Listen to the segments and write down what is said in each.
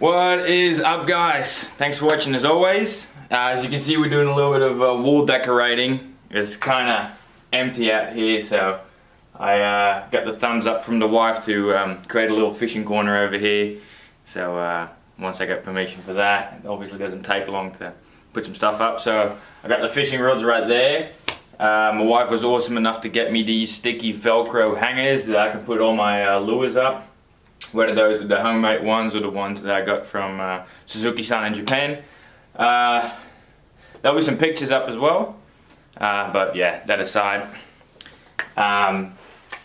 What is up, guys? Thanks for watching as always. As you can see, we're doing a little bit of wall decorating. It's kind of empty out here, so I got the thumbs up from the wife to create a little fishing corner over here. So once I get permission for that, it obviously doesn't take long to put some stuff up. So I got the fishing rods right there. My wife was awesome enough to get me these sticky Velcro hangers that I can put all my lures up. Whether those are the homemade ones or the ones that I got from Suzuki-san in Japan. There'll be some pictures up as well. But yeah, that aside.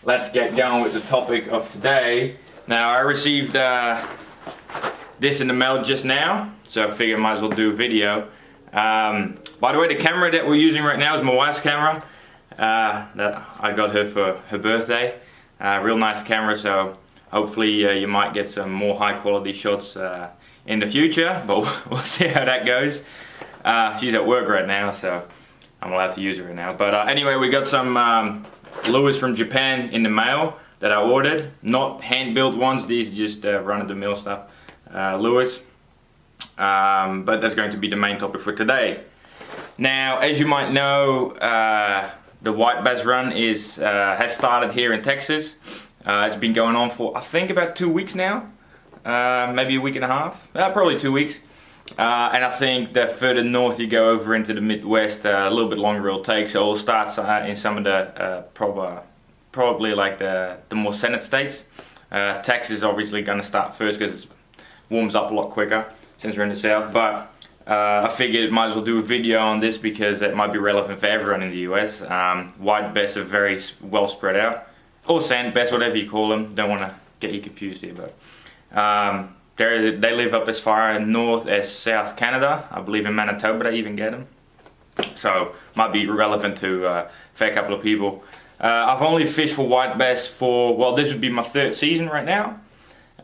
Let's get going with the topic of today. Now, I received this in the mail just now, so I figured I might as well do a video. By the way, the camera that we're using right now is my wife's camera that I got her for her birthday. Real nice camera, so hopefully you might get some more high quality shots in the future, but we'll see how that goes. She's at work right now, so I'm allowed to use her right now. But anyway, we got some lures from Japan in the mail that I ordered. Not hand-built ones, these are just run-of-the-mill stuff, lures. But that's going to be the main topic for today. Now, as you might know, the Whitebass run has started here in Texas. It's been going on for, I think, about 2 weeks now. Maybe a week and a half. Probably 2 weeks. And I think the further north you go over into the Midwest, a little bit longer it'll take. So it'll start in some of the, probably like the more Senate states. Texas is obviously going to start first because it warms up a lot quicker since we're in the south. But I figured might as well do a video on this because it might be relevant for everyone in the US. Whitebass are very well spread out. Or sandbass, whatever you call them. Don't want to get you confused here, but they live up as far north as South Canada. I believe in Manitoba they even get them. So might be relevant to a fair couple of people. I've only fished for whitebass for, well, this would be my third season right now.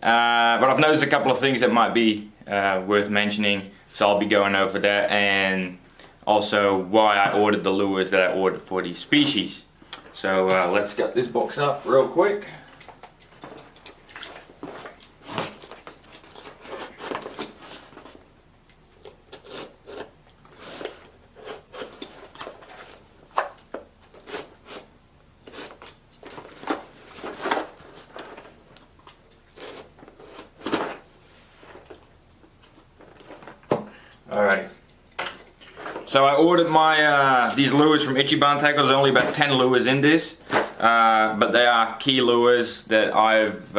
But I've noticed a couple of things that might be worth mentioning. So I'll be going over that, and also why I ordered the lures that I ordered for these species. So let's get this box up real quick. Alright. So I ordered my these lures from Ichiban Tackle. There's only about 10 lures in this, but they are key lures that I've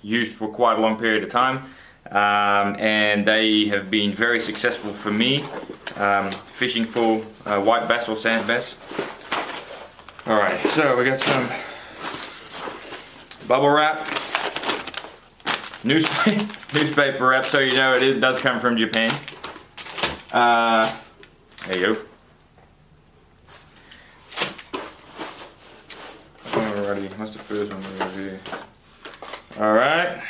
used for quite a long period of time, and they have been very successful for me fishing for white bass or sand bass. Alright, so we got some bubble wrap, newspaper wrap, so you know it does come from Japan. There you go. Alrighty, what's the first one over here? Alright,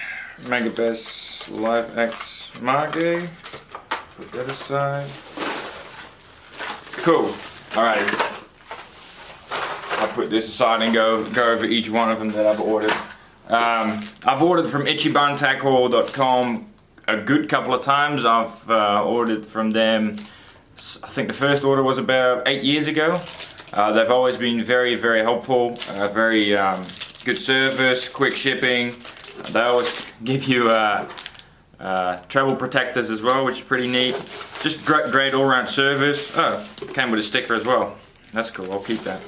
Megabass Live-X Margay. Put that aside. Cool. Alright. I'll put this aside and go over each one of them that I've ordered. I've ordered from ichibantackle.com a good couple of times. I've ordered from them, I think the first order was about 8 years ago. They've always been very, very helpful, very good service, quick shipping. They always give you travel protectors as well, which is pretty neat. Just great all-round service. Oh, it came with a sticker as well. That's cool, I'll keep that.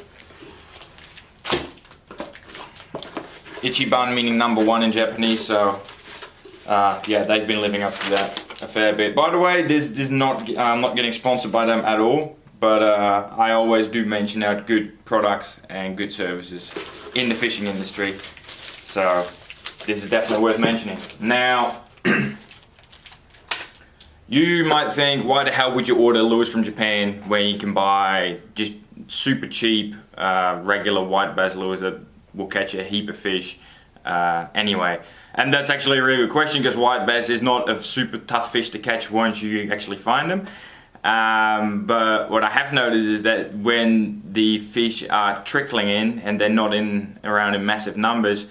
Ichiban meaning #1 in Japanese, so yeah, they've been living up to that a fair bit. By the way, this is not, I'm not getting sponsored by them at all, but I always do mention out good products and good services in the fishing industry, so this is definitely worth mentioning. Now, you might think, why the hell would you order lures from Japan when you can buy just super cheap regular white bass lures that will catch a heap of fish anyway? And that's actually a really good question, because white bass is not a super tough fish to catch once you actually find them. But what I have noticed is that when the fish are trickling in and they're not around in massive numbers,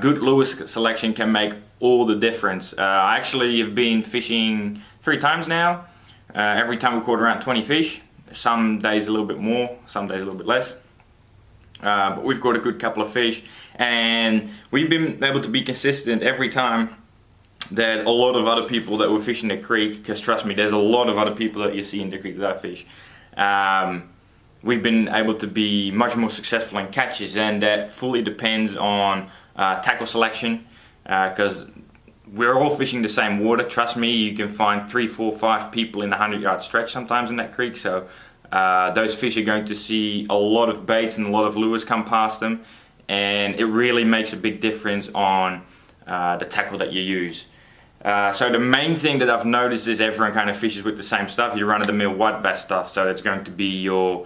good lure selection can make all the difference. I actually have been fishing 3 times now. Every time we caught around 20 fish. Some days a little bit more, some days a little bit less. But we've caught a good couple of fish, and we've been able to be consistent every time that a lot of other people that were fishing the creek, because trust me, there's a lot of other people that you see in the creek that I fish. We've been able to be much more successful in catches, and that fully depends on tackle selection, because we're all fishing the same water. Trust me, you can find 3, 4, 5 people in a 100-yard stretch sometimes in that creek, so those fish are going to see a lot of baits and a lot of lures come past them, and it really makes a big difference on the tackle that you use. So the main thing that I've noticed is everyone kind of fishes with the same stuff. You run-of-the-mill whitebass stuff, so it's going to be your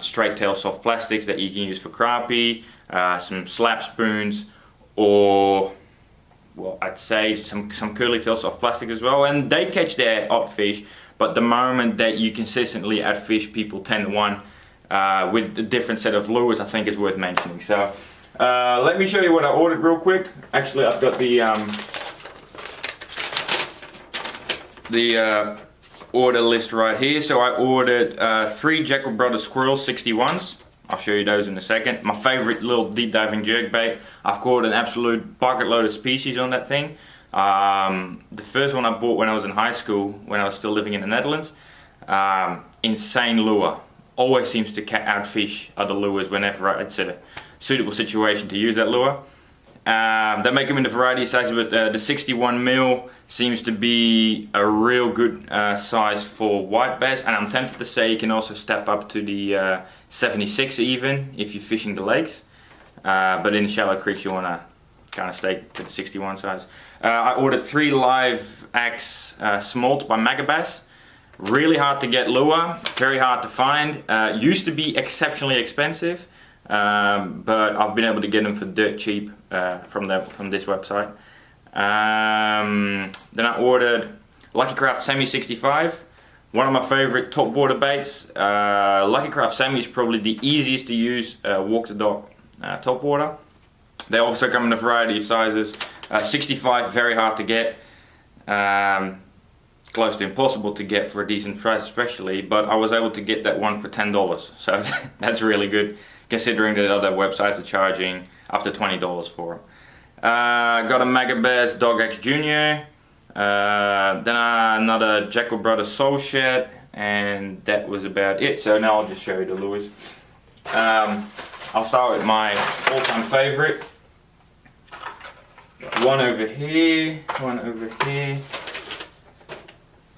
straight tail soft plastics that you can use for crappie, some slap spoons, or well, I'd say some curly tail soft plastic as well, and they catch their odd fish. But the moment that you consistently outfish people 10-1 with a different set of lures, I think is worth mentioning. So let me show you what I ordered real quick. Actually, I've got the order list right here. So I ordered 3 Jackall Bros Squirrel 61s. I'll show you those in a second. My favorite little deep diving jerkbait. I've caught an absolute bucket load of species on that thing. The first one I bought when I was in high school, when I was still living in the Netherlands. Insane lure. Always seems to outfish other lures whenever it's a suitable situation to use that lure. They make them in a variety of sizes, but the 61mm seems to be a real good size for whitebass, and I'm tempted to say you can also step up to the 76 even if you're fishing the lakes, but in shallow creeks you want to kind of stay to the 61 size. I ordered 3 Live-X Smolt by Megabass. Really hard to get lure, very hard to find. Used to be exceptionally expensive, but I've been able to get them for dirt cheap from this website. Then I ordered LuckyCraft Sammy 65, one of my favorite top water baits. LuckyCraft Sammy is probably the easiest to use walk the dog top water. They also come in a variety of sizes. 65, very hard to get. Close to impossible to get for a decent price especially, but I was able to get that one for $10, so that's really good considering that other websites are charging up to $20 for them. Got a Megabass Dog-X Jr, then another Jackall Bros Soul Shad, and that was about it. So now I'll just show you the lures. I'll start with my all-time favorite. One over here, one over here,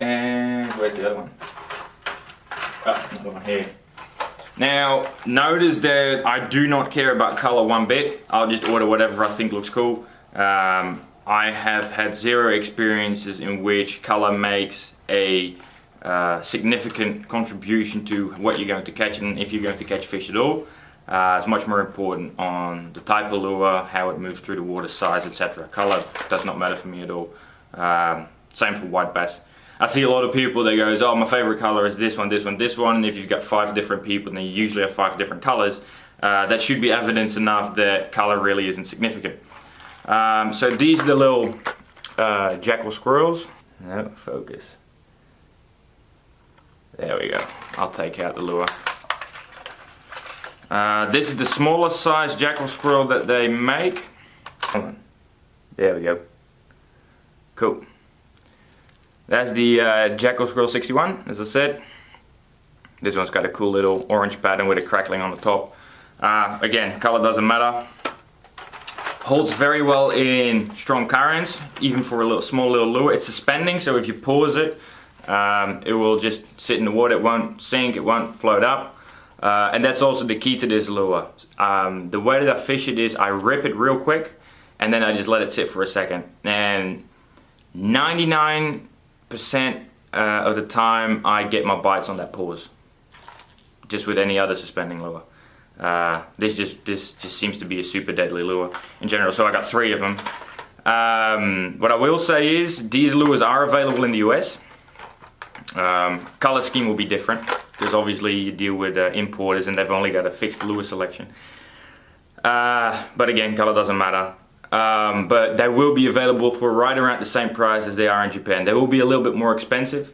and where's the other one? Oh, another one here. Now, notice that I do not care about color one bit. I'll just order whatever I think looks cool. I have had 0 experiences in which color makes a significant contribution to what you're going to catch, and if you're going to catch fish at all. It's much more important on the type of lure, how it moves through the water, size, etc. Color does not matter for me at all. Same for whitebass. I see a lot of people that goes, oh, my favorite color is this one, this one, this one. And if you've got 5 different people, then you usually have 5 different colors. That should be evidence enough that color really isn't significant. So these are the little Jackall squirrels. No, focus. There we go. I'll take out the lure. This is the smallest size Jackall squirrel that they make. There we go. Cool. That's the Jackall Squirrel 61, as I said. This one's got a cool little orange pattern with a crackling on the top. Again, color doesn't matter. Holds very well in strong currents, even for a small little lure. It's suspending, so if you pause it, it will just sit in the water. It won't sink, it won't float up. And that's also the key to this lure. The way that I fish it is I rip it real quick, and then I just let it sit for a second. And 99% of the time I get my bites on that pause, just with any other suspending lure. This just seems to be a super deadly lure in general, so I got 3 of them. What I will say is these lures are available in the US. Color scheme will be different because obviously you deal with importers and they've only got a fixed lure selection. but again, color doesn't matter. But they will be available for right around the same price as they are in Japan. They will be a little bit more expensive,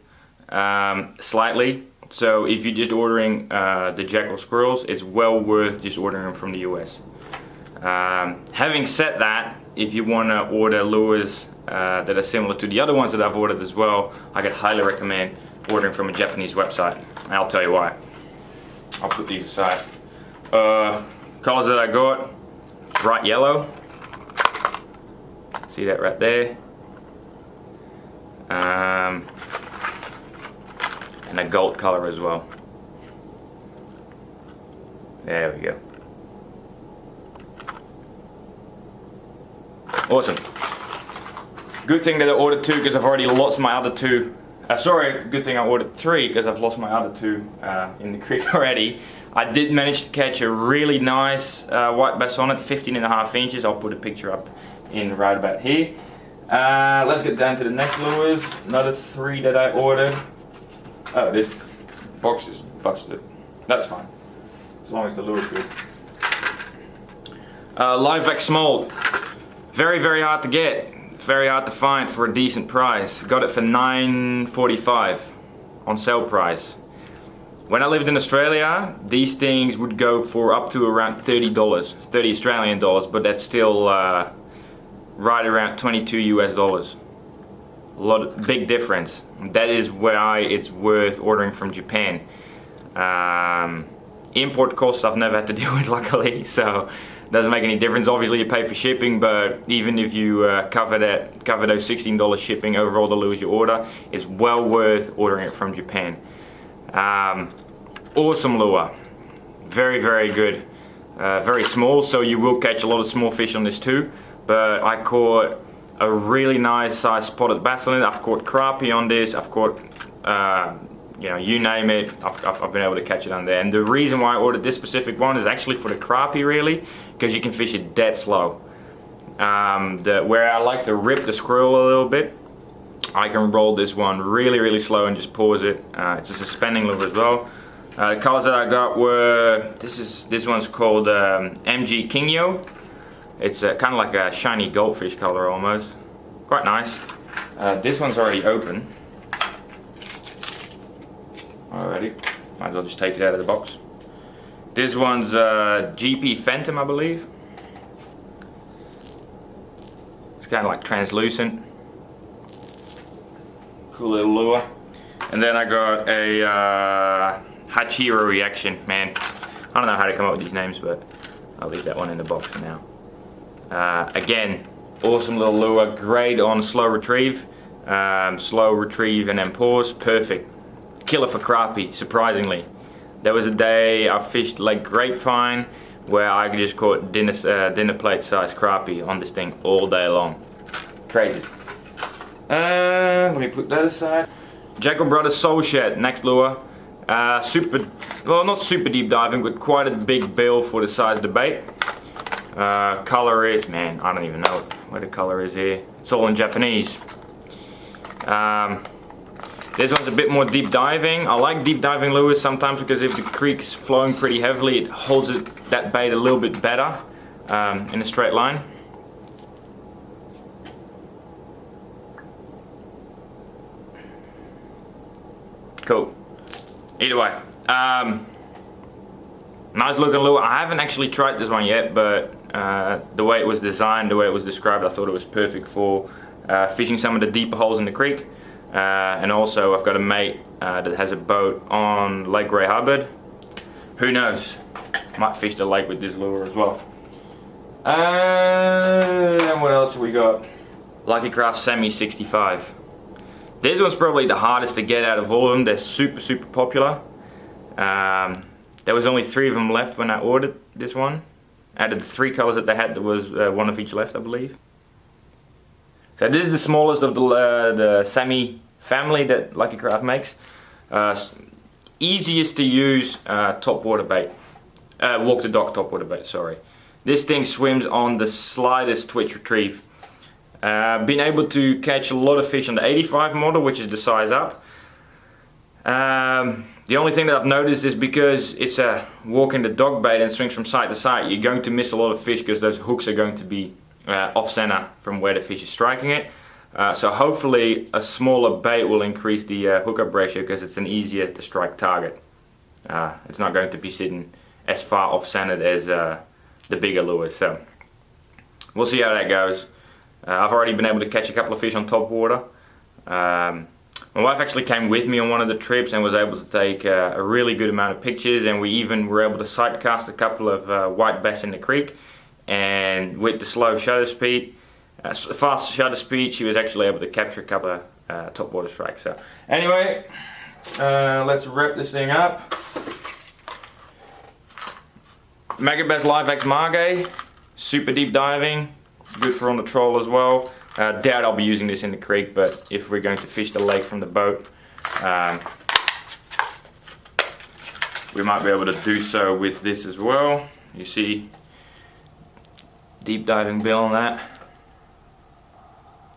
slightly. So if you're just ordering the Jackall squirrels, it's well worth just ordering them from the US. Having said that, if you want to order lures that are similar to the other ones that I've ordered as well, I could highly recommend ordering from a Japanese website. And I'll tell you why. I'll put these aside. Colors that I got, bright yellow. See that right there? And a gold color as well. There we go. Awesome. Good thing that I ordered 2 because I've already lost my other 2. Sorry, good thing I ordered 3 because I've lost my other 2 in the creek already. I did manage to catch a really nice white bass on it, 15.5 inches. I'll put a picture up in right about here. Let's get down to the next lures. Another 3 that I ordered. Oh, this box is busted. That's fine, as long as the lure's good. Live-X Smolt. Very, very hard to get. Very hard to find for a decent price. Got it for $9.45 on sale price. When I lived in Australia, these things would go for up to around $30, 30 Australian dollars, but that's still right around 22 US dollars. Big difference. That is why it's worth ordering from Japan. Import costs I've never had to deal with, luckily, so doesn't make any difference. Obviously you pay for shipping, but even if you cover those $16 shipping over all the lures you order, it's well worth ordering it from Japan. Awesome lure, very, very good. Very small, so you will catch a lot of small fish on this too, but I caught a really nice size spotted bass on it. I've caught crappie on this, I've caught you know, you name it, I've been able to catch it on there. And the reason why I ordered this specific one is actually for the crappie, really, because you can fish it dead slow. Where I like to rip the squirrel a little bit, I can roll this one really, really slow and just pause it. It's a suspending lure as well. The colors that I got were, this one's called MG Kingyo. It's kind of like a shiny goldfish color almost. Quite nice. This one's already open. Alrighty, might as well just take it out of the box. This one's GP Phantom, I believe. It's kind of like translucent. Cool little lure. And then I got a Hachiro Reaction. Man, I don't know how to come up with these names, but I'll leave that one in the box for now. Again, awesome little lure, great on slow retrieve. Slow retrieve and then pause, perfect. Killer for crappie, surprisingly. There was a day I fished Lake Grapevine where I just caught dinner plate size crappie on this thing all day long. Crazy. Let me put that aside. Jackall Bros Soul Shed, next lure. Well, not super deep diving, but quite a big bill for the size of the bait. Color is, man, I don't even know where the color is here. It's all in Japanese. This one's a bit more deep diving. I like deep diving lures sometimes because if the creek's flowing pretty heavily, it holds that bait a little bit better in a straight line. Cool. Either way, nice looking lure. I haven't actually tried this one yet, but the way it was designed, the way it was described, I thought it was perfect for fishing some of the deeper holes in the creek. And also I've got a mate that has a boat on Lake Ray Hubbard. Who knows, might fish the lake with this lure as well. And what else have we got? LuckyCraft Sammy 65. This one's probably the hardest to get out of all of them. They're super, super popular. There was only 3 of them left when I ordered this one. Out of the 3 colors that they had, there was 1 of each left, I believe. So this is the smallest of the Sammy family that LuckyCraft makes. Easiest to use topwater bait. Walk the dock topwater bait, sorry. This thing swims on the slightest twitch retrieve. Been able to catch a lot of fish on the 85 model, which is the size up. The only thing that I've noticed is because it's a walking the dog bait and swings from side to side, you're going to miss a lot of fish because those hooks are going to be off center from where the fish is striking it. So hopefully a smaller bait will increase the hookup ratio because it's an easier to strike target. It's not going to be sitting as far off centered as the bigger lures. So we'll see how that goes. I've already been able to catch a couple of fish on top water. My wife actually came with me on one of the trips and was able to take a really good amount of pictures, and we even were able to sight cast a couple of white bass in the creek. And with the slow shutter speed, fast shutter speed, she was actually able to capture a couple of top water strikes. So anyway, let's wrap this thing up. Megabass Live-X Margay, super deep diving, good for on the troll as well. Doubt I'll be using this in the creek, but if we're going to fish the lake from the boat, we might be able to do so with this as well. You see, deep diving bill on that.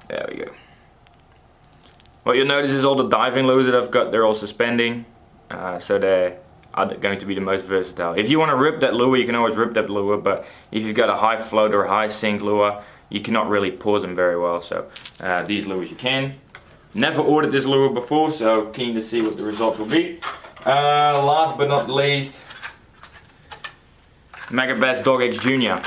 There we go. What you'll notice is all the diving lures that I've got, they're all suspending, so they're going to be the most versatile. If you want to rip that lure, you can always rip that lure, but if you've got a high float or a high sink lure, you cannot really pause them very well. So these lures you can. Never ordered this lure before, so keen to see what the results will be. Last but not least, Megabass Dog-X Jr.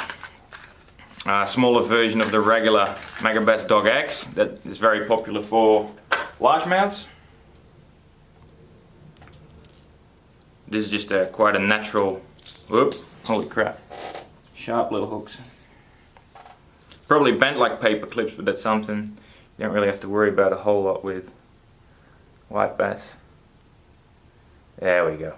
Smaller version of the regular Megabass Dog-X that is very popular for largemouths. This is just quite a natural, whoop, holy crap, sharp little hooks. Probably bent like paper clips, but that's something you don't really have to worry about a whole lot with white bass. There we go.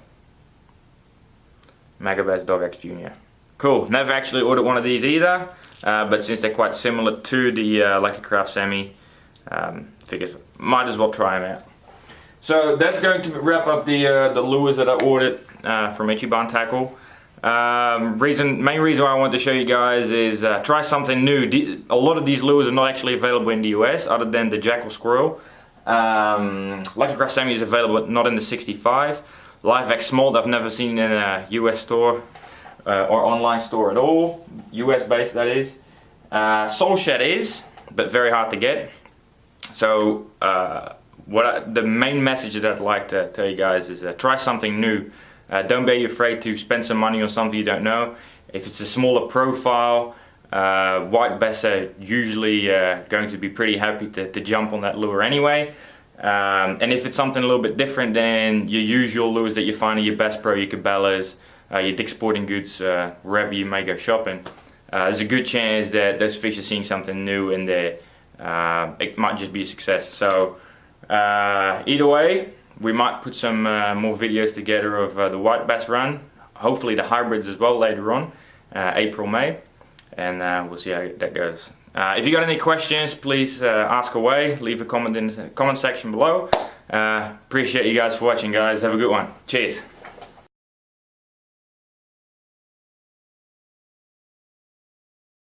Megabass Dog-X Jr. Cool. Never actually ordered one of these either, but since they're quite similar to the LuckyCraft Sammy, figures might as well try them out. So that's going to wrap up the lures that I ordered from Ichiban Tackle. Main reason why I wanted to show you guys is try something new. A lot of these lures are not actually available in the US other than the Jackall Squirrel. LuckyCraft Sammy is available but not in the 65. Live-X Smolt I've never seen in a US store or online store at all. US based, that is. Shad is, but very hard to get. So the main message that I'd like to tell you guys is try something new. Don't be afraid to spend some money on something you don't know. If it's a smaller profile, white bass are usually going to be pretty happy to jump on that lure anyway. And if it's something a little bit different than your usual lures that you find in your Bass Pro, your Cabela's, your Dick's Sporting Goods, wherever you may go shopping, there's a good chance that those fish are seeing something new and it might just be a success. So either way, we might put some more videos together of the white bass run, hopefully the hybrids as well later on, April, May, and we'll see how that goes. If you got any questions, please ask away, leave a comment in the comment section below. Appreciate you guys for watching, guys. Have a good one. Cheers.